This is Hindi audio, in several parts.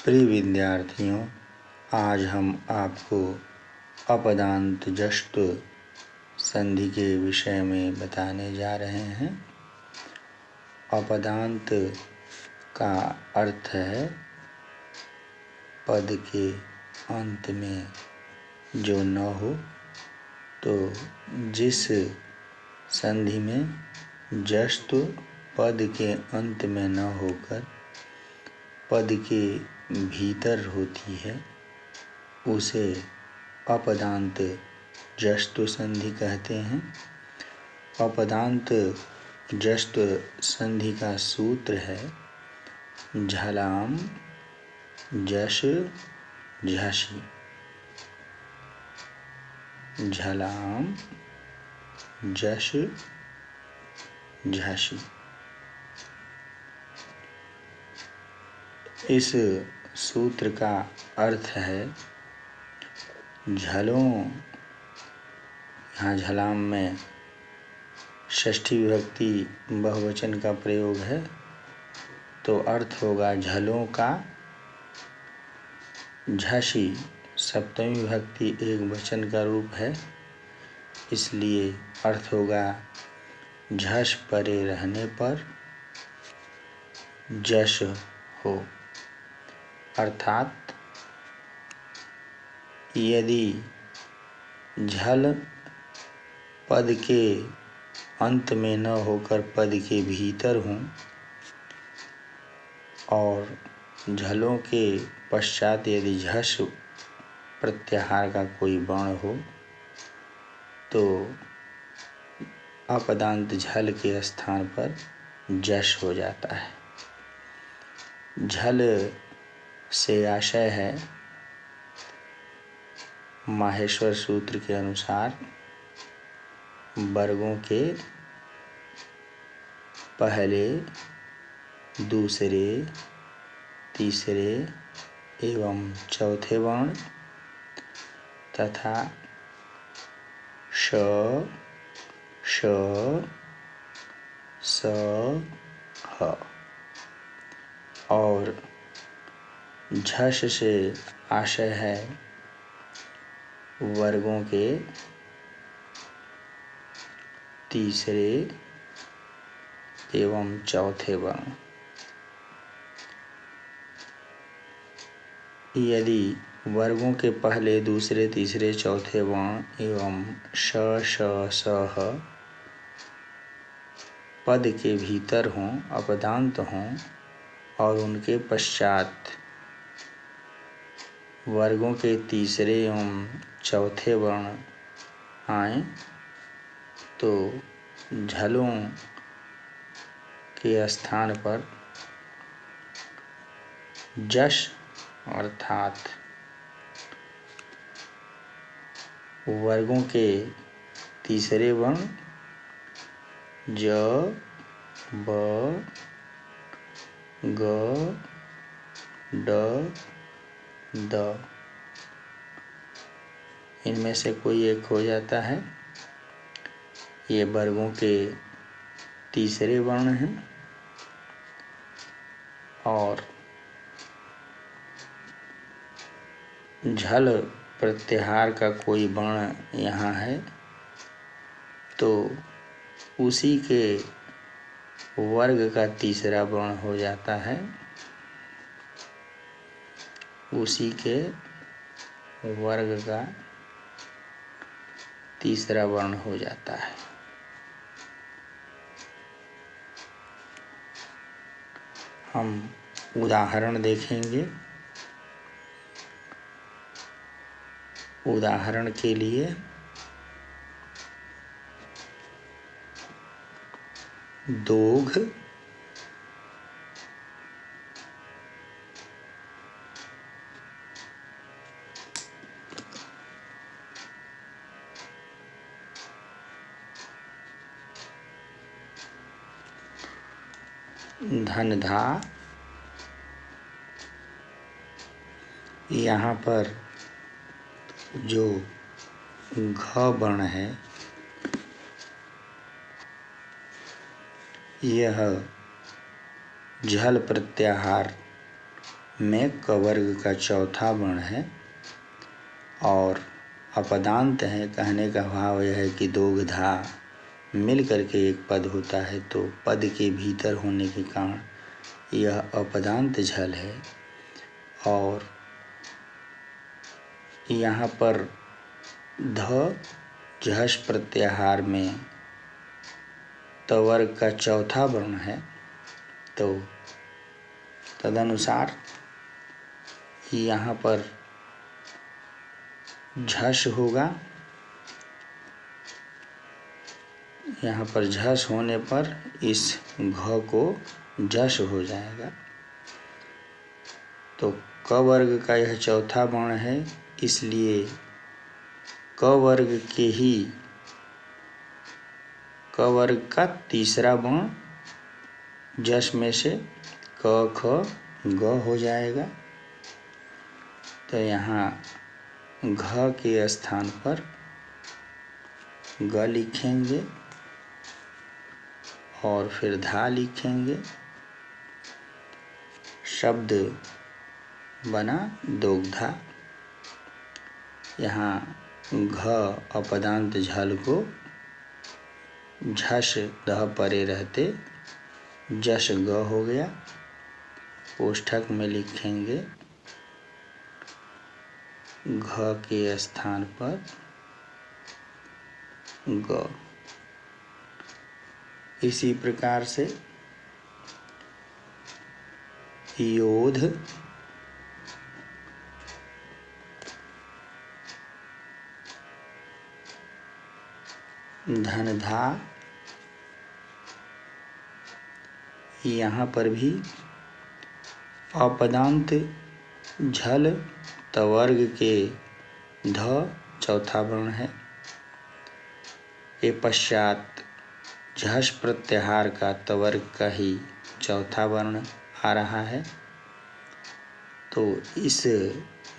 प्रिय विद्यार्थियों, आज हम आपको अपदांत जष्ट संधि के विषय में बताने जा रहे हैं। अपदांत का अर्थ है पद के अंत में जो न हो। तो जिस संधि में जष्ट पद के अंत में न होकर पद के भीतर होती है उसे अपदांत जष्ट संधि कहते हैं। अपदांत जष्ट संधि का सूत्र है झलाम जश झषि। झलाम जश झषि। इस सूत्र का अर्थ है झलों, यहाँ झलाम में षष्ठी विभक्ति बहुवचन का प्रयोग है तो अर्थ होगा झलों का। झषि सप्तमी विभक्ति एक वचन का रूप है, इसलिए अर्थ होगा झष परे रहने पर जश हो। अर्थात यदि झल पद के अंत में न होकर पद के भीतर हों और झलों के पश्चात यदि झष प्रत्याहार का कोई वर्ण हो तो अपदांत झल के स्थान पर जश हो जाता है। झल से आशय है माहेश्वर सूत्र के अनुसार वर्गों के पहले, दूसरे, तीसरे एवं चौथे वर्ण तथा श, श, स, ह और झष से आशय है वर्गों के तीसरे एवं चौथे वर्ण। यदि वर्गों के पहले, दूसरे, तीसरे, चौथे वर्ण एवं श, श, स, ह पद के भीतर हों, अपदांत हों और उनके पश्चात वर्गों के तीसरे एवं चौथे वर्ण आए तो झलों के स्थान पर जश अर्थात वर्गों के तीसरे वर्ण ज, ब, ग, ड, द इनमें से कोई एक हो जाता है। ये वर्गों के तीसरे वर्ण हैं और झल प्रत्याहार का कोई वर्ण यहाँ है तो उसी के वर्ग का तीसरा वर्ण हो जाता है। उसी के वर्ग का तीसरा वर्ण हो जाता है। हम उदाहरण देखेंगे। उदाहरण के लिए दोघ, धनधा। यहाँ पर जो घ वर्ण है यह झल प्रत्याहार में क वर्ग का चौथा वर्ण है और अपदांत है। कहने का भाव यह है कि दो घा मिल करके एक पद होता है, तो पद के भीतर होने के कारण यह अपदांत झल है। और यहाँ पर ध झष प्रत्याहार में त वर्ग का चौथा वर्ण है, तो तदनुसार यहाँ पर झष होगा। यहाँ पर झष होने पर इस घ को जश हो जाएगा। तो क वर्ग का यह चौथा वर्ण है, इसलिए क वर्ग के ही क वर्ग का तीसरा वर्ण जश में से क ख ग हो जाएगा। तो यहाँ घ के स्थान पर ग लिखेंगे और फिर धा लिखेंगे। शब्द बना दोग्धा। यहाँ घ अपदांत झल को झष दह परे रहते जश ग हो गया। कोष्ठक में लिखेंगे घ के स्थान पर ग। इसी प्रकार से योध धनधा, यहाँ पर भी अपदांत झल तवर्ग के ध चौथा वर्ण है। ये पश्चात झष प्रत्याहार का तवर्ग का ही चौथा वर्ण आ रहा है। तो इस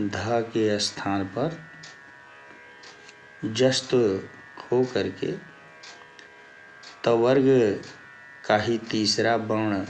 ध के स्थान पर जस्त हो करके तवर्ग का ही तीसरा वर्ण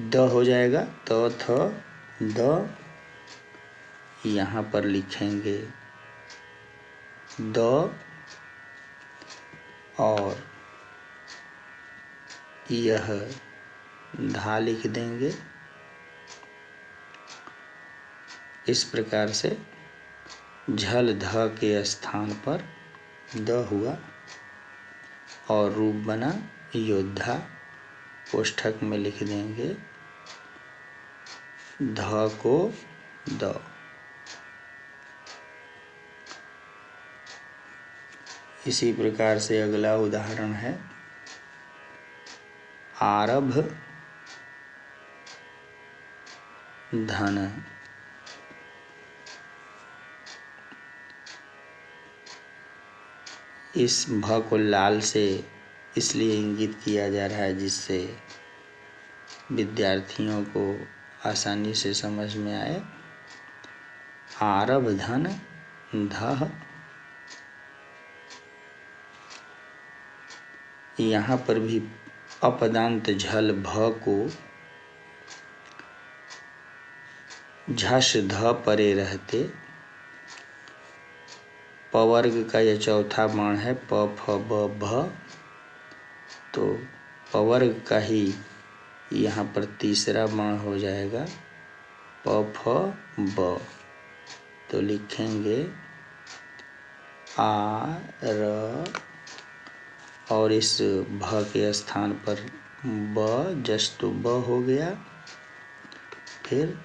द हो जाएगा। त थ द, यहाँ पर लिखेंगे द और यह धा लिख देंगे। इस प्रकार से झल ध के स्थान पर द हुआ और रूप बना योद्धा। कोष्ठक में लिख देंगे ध को द। इसी प्रकार से अगला उदाहरण है आरभ धन। इस भ को लाल से इसलिए इंगित किया जा रहा है जिससे विद्यार्थियों को आसानी से समझ में आए। आरभ धन ध, यहाँ पर भी अपदांत झल भ को झष ध परे रहते पवर्ग का यह चौथा वर्ण है प फ ब भ। तो पवर्ग का ही यहाँ पर तीसरा वर्ण हो जाएगा प फ ब। तो लिखेंगे आ र और इस भ के स्थान पर ब जस तो ब हो गया। फिर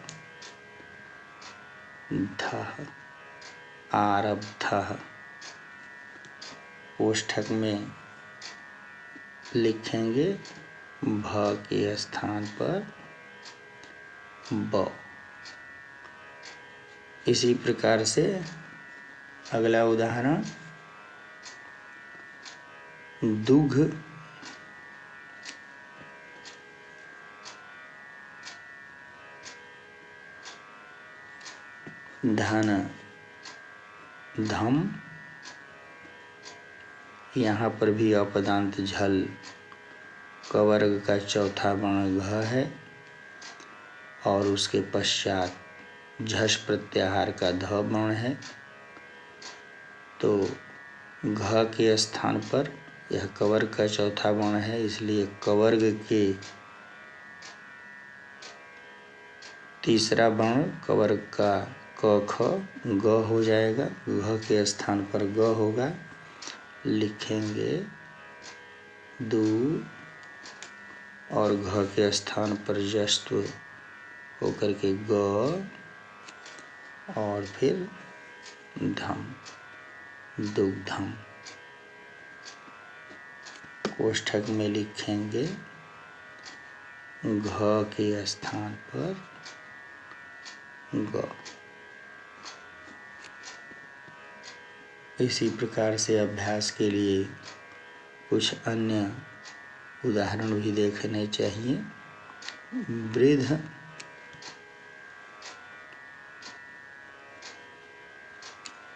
ध आरब्धः। कोष्ठक में लिखेंगे भ के स्थान पर ब। इसी प्रकार से अगला उदाहरण दुघ धन धम। यहाँ पर भी अपदांत झल कवर्ग का चौथा वर्ण घ है और उसके पश्चात झष प्रत्याहार का ध वर्ण है, तो घ के स्थान पर यह कवर्ग का चौथा वर्ण है, इसलिए कवर्ग के तीसरा वर्ण कवर्ग का क ख ग हो जाएगा। घ के स्थान पर ग होगा, लिखेंगे दू और घ के स्थान पर जस्तु होकर के ग और फिर धम, दुग्धम। कोष्ठक में लिखेंगे घ के स्थान पर ग। इसी प्रकार से अभ्यास के लिए कुछ अन्य उदाहरण भी देखने चाहिए। वृद्ध,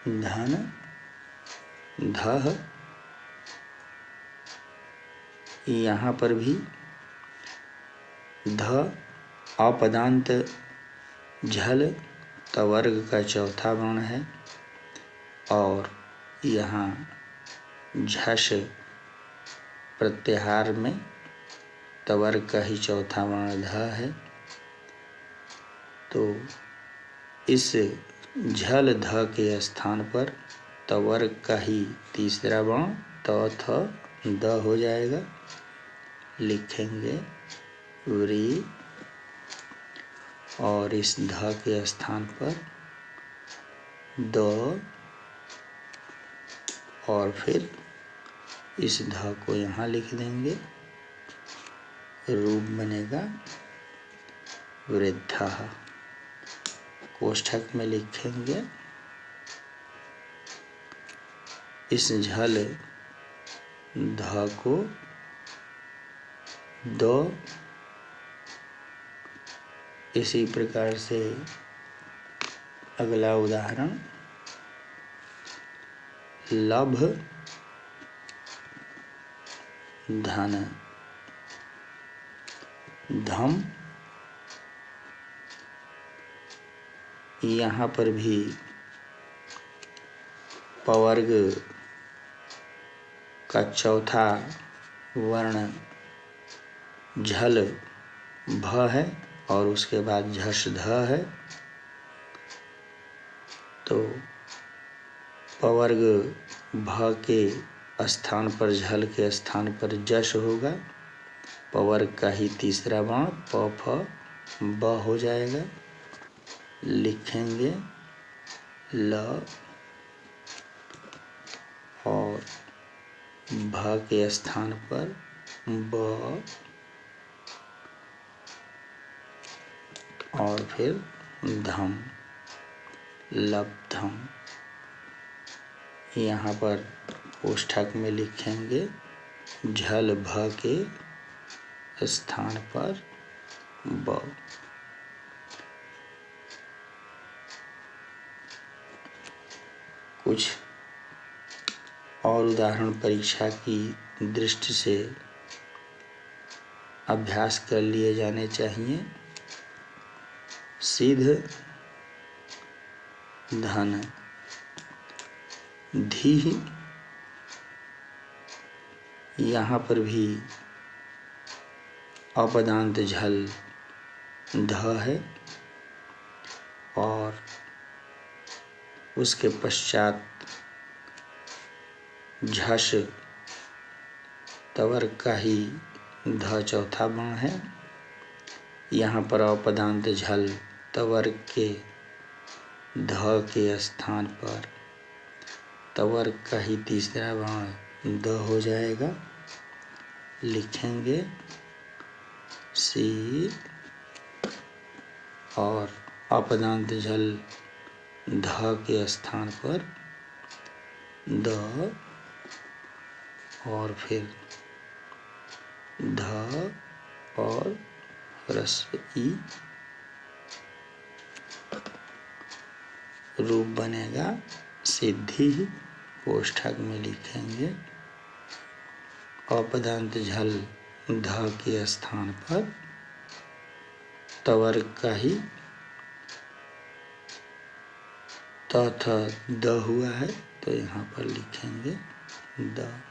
धन, धह, यहाँ पर भी ध अपदांत झल तवर्ग का चौथा वर्ण है और यहाँ झष प्रत्याहार में तवर्ग का ही चौथा वर्ण ध है। तो इस झल ध के स्थान पर तवर्ग का ही तीसरा वर्ण त थ द हो जाएगा, लिखेंगे व्री और इस ध के स्थान पर द और फिर इस ध को यहाँ लिख देंगे, रूप बनेगा वृद्धः। कोष्ठक में लिखेंगे इस झल ध को द, इसी प्रकार से अगला उदाहरण लभ, धन, धम। यहाँ पर भी पवर्ग का चौथा वर्ण झल भ है और उसके बाद झष ध है, तो पवर्ग भ के स्थान पर झल के स्थान पर जश होगा, पवर्ग का ही तीसरा वर्ण प फ ब हो जाएगा, लिखेंगे ल और भ के स्थान पर ब और फिर धम, लब्धम। यहाँ पर कोष्ठक में लिखेंगे झल भ के स्थान पर ब। कुछ और उदाहरण परीक्षा की दृष्टि से अभ्यास कर लिए जाने चाहिए। सिद्ध, धन, धी, यहाँ पर भी अपदांत झल ध है और उसके पश्चात झष तवर्ग का ही ध चौथा वर्ण है। यहाँ पर अपदांत झल तवर्ग के ध के स्थान पर तवर्ग का ही तीसरा वर्ण द हो जाएगा, लिखेंगे सी और अपदांत झल ध के स्थान पर द और फिर ध और ह्रस्व ई, रूप बनेगा सिद्धि। कोष्ठक में लिखेंगे अपदांत झल ध के स्थान पर तवर्ग का ही त थ द हुआ है, तो यहाँ पर लिखेंगे द।